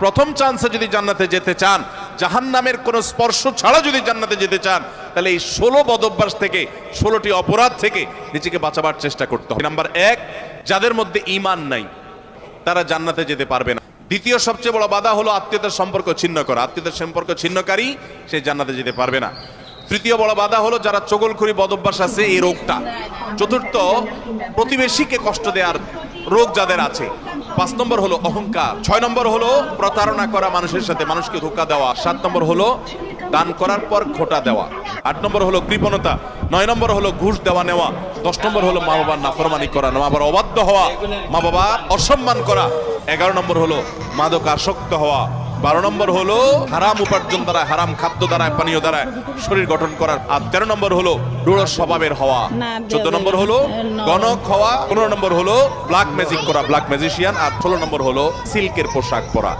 প্রথম চান্সে যদি জান্নাতে যেতে চান, জাহান্নামের কোনো স্পর্শ ছাড়া যদি জান্নাতে যেতে চান, তাহলে এই 16 বদঅভ্যাস থেকে, 16টি অপরাধ থেকে নিজেকে বাঁচাবার চেষ্টা করতে হবে। নাম্বার 1, যাদের মধ্যে ঈমান নাই তারা জান্নাতে যেতে পারবে না। দ্বিতীয় সবচেয়ে বড় বাধা হলো আত্মীয়তার সম্পর্ক ছিন্ন করা। আত্মীয়তার সম্পর্ক ছিন্নকারী সে জান্নাতে যেতে পারবে না। তৃতীয় বড় বাধা হলো যারা চগলখড়ি বদঅভ্যাস আছে, এই রোগটা। চতুর্থ, প্রতিবেশীকে কষ্ট দেওয়ার রোগ যাদের আছে। 5 নম্বর হলো অহংকার। 6 নম্বর হলো প্রতারণা করা, মানুষের সাথে মানুষকে ধোঁকা দেওয়া। 7 নম্বর হলো দান করার পর খোটা দেওয়া। 8 নম্বর হলো কৃপণতা। 9 নম্বর হলো ঘুষ দেওয়া নেওয়া। 10 নম্বর হলো মা বাবার নাফরমানি করা, মা বাবার অবাধ্য হওয়া, মা বাবার অসম্মান করা। 11 নম্বর হলো মাদকাসক্ত হওয়া। 12 নম্বর হলো হারাম উপার্জন দ্বারা, হারাম খাদ্য দ্বারা, পানীয় দ্বারা শরীর গঠন করার। আর 13 নম্বর হলো রূঢ় স্বভাবের হওয়া। 14 নম্বর হলো গণক হওয়া। 15 নম্বর হলো ব্ল্যাক ম্যাজিক করা, ব্ল্যাক ম্যাজিশিয়ান। আর 16 নম্বর হলো সিল্কের পোশাক পরা।